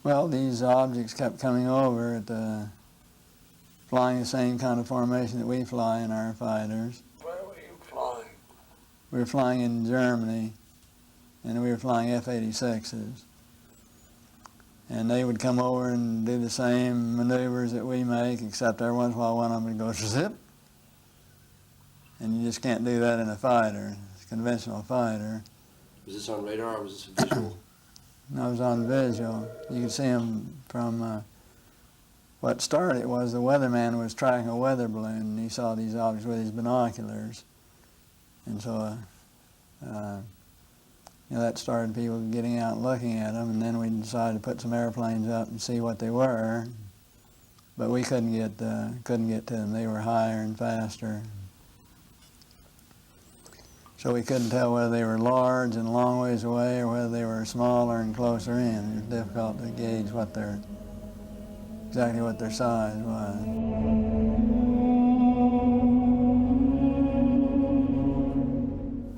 Well, these objects kept coming over flying the same kind of formation that we fly in our fighters. Where were you flying? We were flying in Germany, and we were flying F-86s. And they would come over and do the same maneuvers that we make, except every once in a while one of them would go zip. And you just can't do that in a fighter, a conventional fighter. Was this on radar or was this visual? No, it was on visual. You could see them from what started was the weatherman was tracking a weather balloon, and he saw these objects with his binoculars. And so that started people getting out and looking at them, and then we decided to put some airplanes up and see what they were. But we couldn't get to them. They were higher and faster. So we couldn't tell whether they were large and a long ways away or whether they were smaller and closer in. It was difficult to gauge exactly what their size was.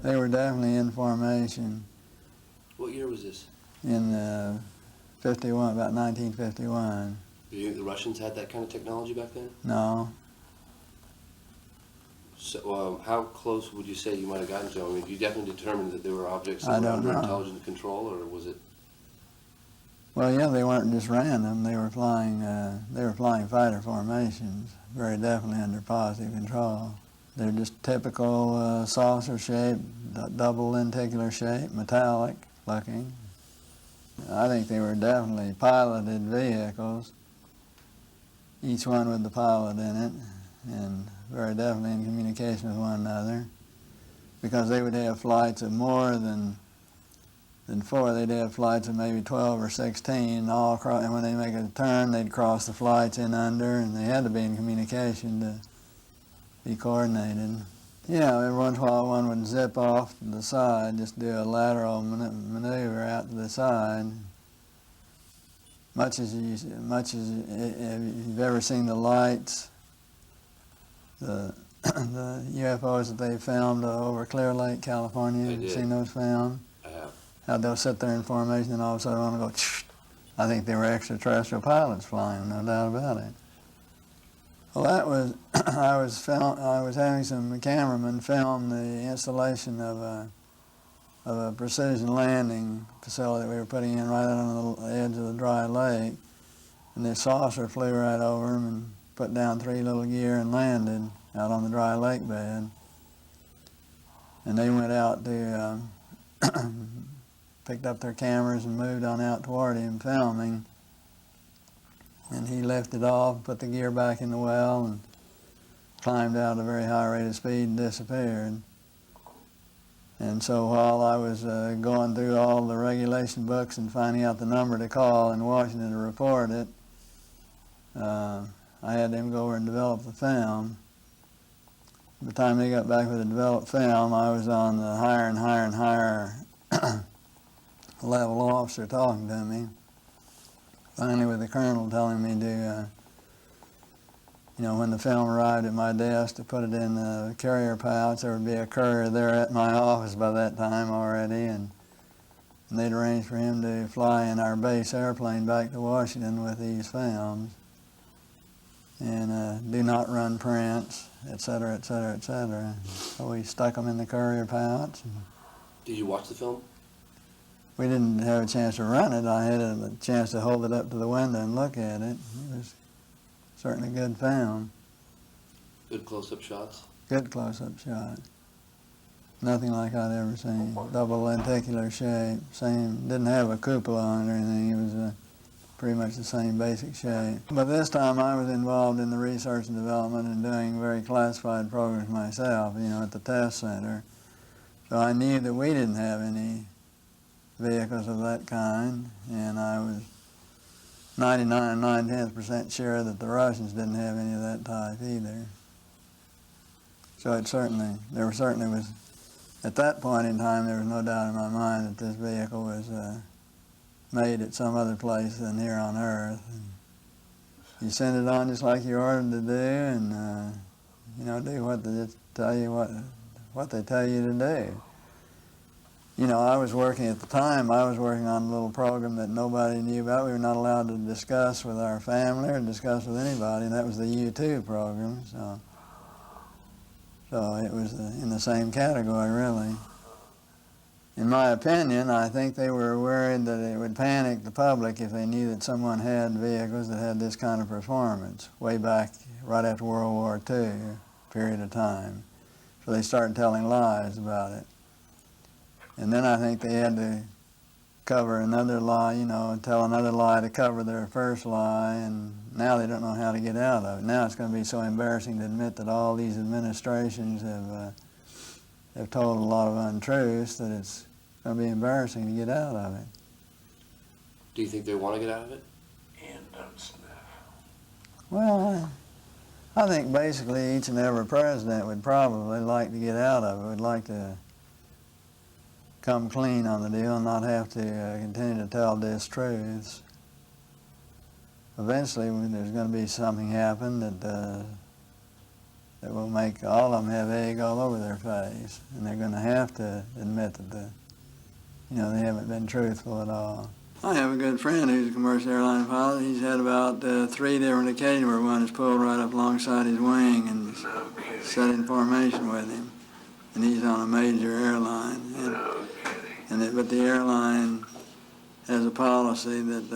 They were definitely in formation. What year was this? In 51, about 1951. Do you think the Russians had that kind of technology back then? No. So, how close would you say you might have gotten to them? I mean, you definitely determined that they were objects that were under intelligent control, or was it? Well, yeah, they weren't just random. They were flying fighter formations, very definitely under positive control. They're just typical saucer shape, double lenticular shape, metallic looking. I think they were definitely piloted vehicles, each one with the pilot in it, and very definitely in communication with one another, because they would have flights of more than 4. They'd have flights of maybe 12 or 16 all across, and when they make a turn, they'd cross the flights in under, and they had to be in communication to be coordinated. Yeah, every once in a while one would zip off to the side, just do a lateral maneuver out to the side. Much as you've ever seen the lights, the UFOs that they filmed over Clear Lake, California. Have you seen those filmed? I have. How they'll sit there in formation and all of a sudden want to go, I think they were extraterrestrial pilots flying, no doubt about it. Well, that was, I was having some cameramen film the installation of a precision landing facility that we were putting in right out on the edge of the dry lake. And this saucer flew right over them and put down 3 little gear and landed out on the dry lake bed. And they went out to, picked up their cameras and moved on out toward him filming. And he lifted off, put the gear back in the well, and climbed out at a very high rate of speed and disappeared. And so while I was going through all the regulation books and finding out the number to call in Washington to report it, I had them go over and develop the film. By the time they got back with the developed film, I was on the higher and higher and higher level officer talking to me. Finally, with the colonel telling me to, when the film arrived at my desk, to put it in the carrier pouch. There would be a courier there at my office by that time already, and they'd arranged for him to fly in our base airplane back to Washington with these films, and do not run prints, et cetera, et cetera, et cetera. So we stuck them in the courier pouch. Did you watch the film? We didn't have a chance to run it. I had a chance to hold it up to the window and look at it. It was certainly good film. Good close-up shots? Good close-up shot. Nothing like I'd ever seen. Double lenticular shape. Same, didn't have a cupola on it or anything. It was pretty much the same basic shape. But this time I was involved in the research and development and doing very classified programs myself, at the test center. So I knew that we didn't have any vehicles of that kind, and I was 99 9/10% sure that the Russians didn't have any of that type either. So there certainly was At that point in time, there was no doubt in my mind that this vehicle was made at some other place than here on Earth. And you send it on just like you're ordered to do, and do what they tell you what they tell you to do. I was working at the time. I was working on a little program that nobody knew about. We were not allowed to discuss with our family or discuss with anybody, and that was the U2 program. So it was in the same category, really. In my opinion, I think they were worried that it would panic the public if they knew that someone had vehicles that had this kind of performance way back right after World War II period of time. So they started telling lies about it. And then I think they had to cover another lie, tell another lie to cover their first lie, and now they don't know how to get out of it. Now it's going to be so embarrassing to admit that all these administrations have told a lot of untruths that it's going to be embarrassing to get out of it. Do you think they want to get out of it? Well, I think basically each and every president would probably like to get out of it, would like to come clean on the deal and not have to continue to tell distruths. Eventually, there's going to be something happen that will make all of them have egg all over their face, and they're going to have to admit that they haven't been truthful at all. I have a good friend who's a commercial airline pilot. He's had about 3 different occasions where one is pulled right up alongside his wing and set in formation with him, and he's on a major airline. But the airline has a policy that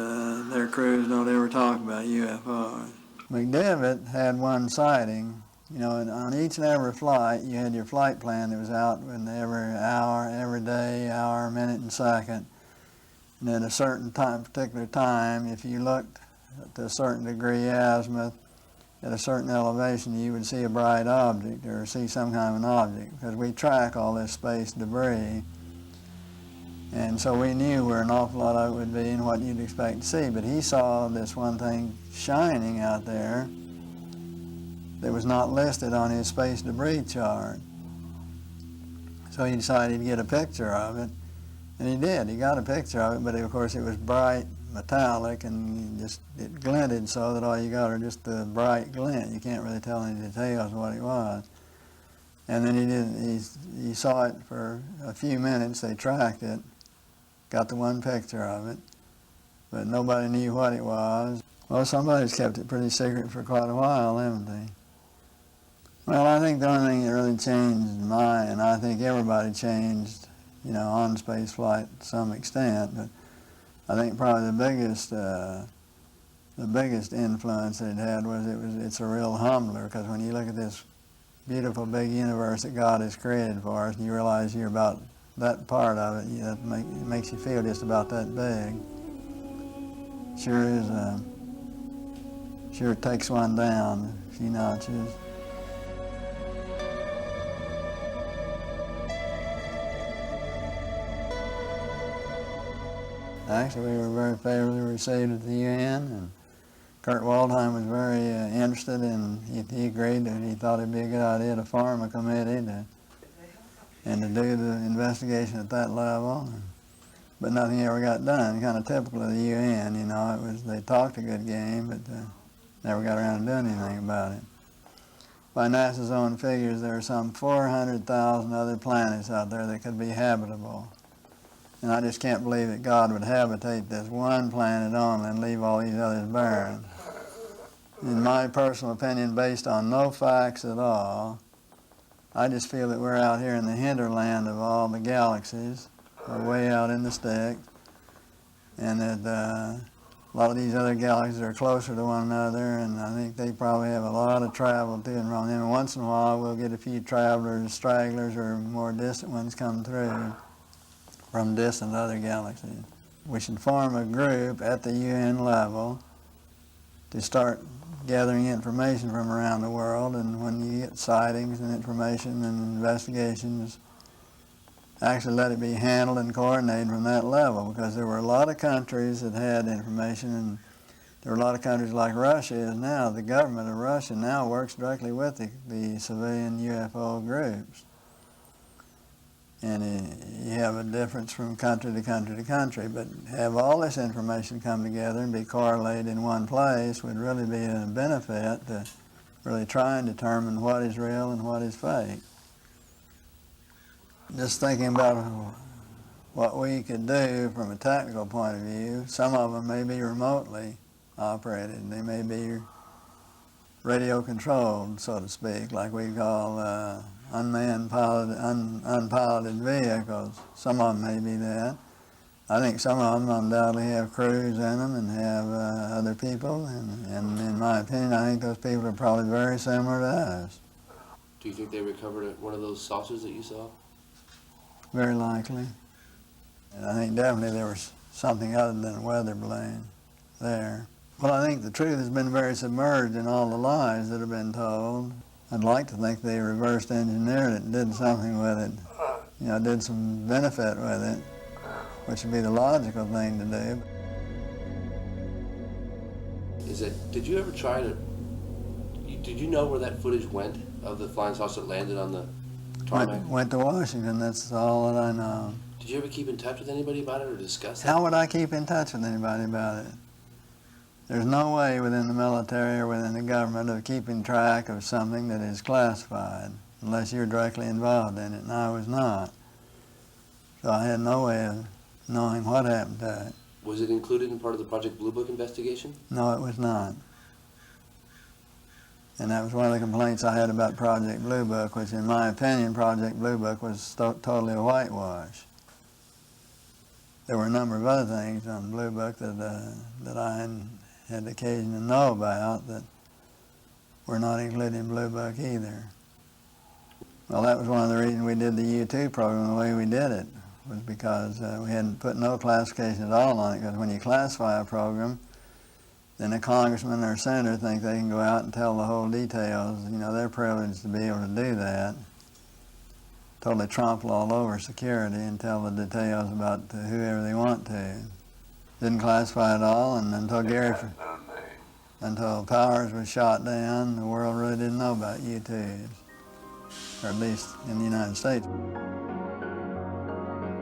their crews don't ever talk about UFOs. McDivitt had one sighting. And on each and every flight, you had your flight plan that was out in every hour, every day, hour, minute, and second. And at a certain time, particular time, if you looked to a certain degree azimuth, at a certain elevation, you would see a bright object or see some kind of an object, because we track all this space debris. And so we knew where an awful lot of it would be and what you'd expect to see. But he saw this one thing shining out there that was not listed on his space debris chart. So he decided to get a picture of it, and he did. He got a picture of it, but of course it was bright, metallic, and it glinted so that all you got are just the bright glint. You can't really tell any details of what it was. And then he saw it for a few minutes. They tracked it, got the one picture of it, but nobody knew what it was. Well, somebody's kept it pretty secret for quite a while, haven't they? Well, I think the only thing that really changed and I think everybody changed, on space flight to some extent, but I think probably the biggest influence it had was it's a real humbler, because when you look at this beautiful big universe that God has created for us, and you realize you're about that part of it, it makes you feel just about that big. Sure takes one down a few notches. Actually, we were very favorably received at the UN, and Kurt Waldheim was very interested, and he agreed that he thought it'd be a good idea to form a committee and to do the investigation at that level. But nothing ever got done. Kind of typical of the UN, they talked a good game, but never got around to doing anything about it. By NASA's own figures, there are some 400,000 other planets out there that could be habitable. And I just can't believe that God would habitate this one planet only and leave all these others barren. In my personal opinion, based on no facts at all, I just feel that we're out here in the hinterland of all the galaxies. We're way out in the stick. And that a lot of these other galaxies are closer to one another, and I think they probably have a lot of travel to and from them. And once in a while, we'll get a few travelers, stragglers, or more distant ones come through from distant other galaxies. We should form a group at the UN level to start gathering information from around the world, and when you get sightings and information and investigations, actually let it be handled and coordinated from that level, because there were a lot of countries that had information, and there were a lot of countries like Russia is now. The government of Russia now works directly with the civilian UFO groups. and you have a difference from country to country to country, but have all this information come together and be correlated in one place would really be a benefit to really try and determine what is real and what is fake. Just thinking about what we could do from a technical point of view, some of them may be remotely operated. They may be radio controlled, so to speak, like we call unmanned unpiloted vehicles. Some of them may be that. I think some of them undoubtedly have crews in them and have other people, and in my opinion, I think those people are probably very similar to us. Do you think they recovered one of those saucers that you saw? Very likely. And I think definitely there was something other than a weather balloon there. Well, I think the truth has been very submerged in all the lies that have been told. I'd like to think they reversed engineered it and did something with it, did some benefit with it, which would be the logical thing to do. Did you ever try to, did you know where that footage went of the flying saucer that landed on the tarmac? Went to Washington, that's all that I know. Did you ever keep in touch with anybody about it or discuss it? How would I keep in touch with anybody about it? There's no way within the military or within the government of keeping track of something that is classified unless you're directly involved in it, and I was not. So I had no way of knowing what happened to it. Was it included in part of the Project Blue Book investigation? No, it was not. And that was one of the complaints I had about Project Blue Book, which in my opinion, Project Blue Book was totally a whitewash. There were a number of other things on Blue Book that I had occasion to know about that were not included in Blue Book either. Well, that was one of the reasons we did the U2 program the way we did it, was because we hadn't put no classification at all on it, because when you classify a program, then a congressman or a senator think they can go out and tell the whole details. They're privileged to be able to do that. Totally trample all over security and tell the details about whoever they want to. Didn't classify it all, and until Powers was shot down, the world really didn't know about U-2s, or at least in the United States.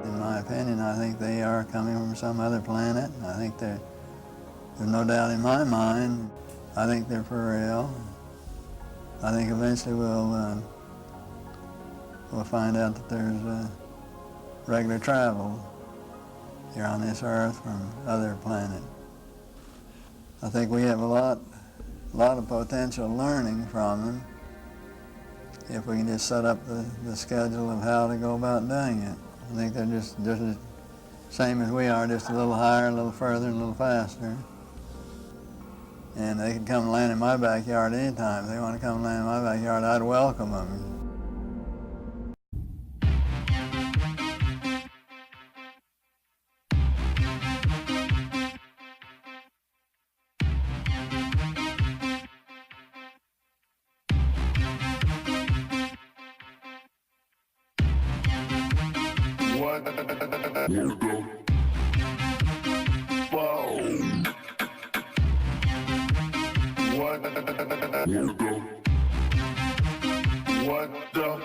In my opinion, I think they are coming from some other planet. I think there's no doubt in my mind, I think they're for real. I think eventually we'll find out that there's regular travel here on this Earth from other planets. I think we have a lot of potential learning from them if we can just set up the schedule of how to go about doing it. I think they're just the same as we are, just a little higher, a little further, and a little faster. And they can come and land in my backyard anytime. If they want to come and land in my backyard, I'd welcome them. What the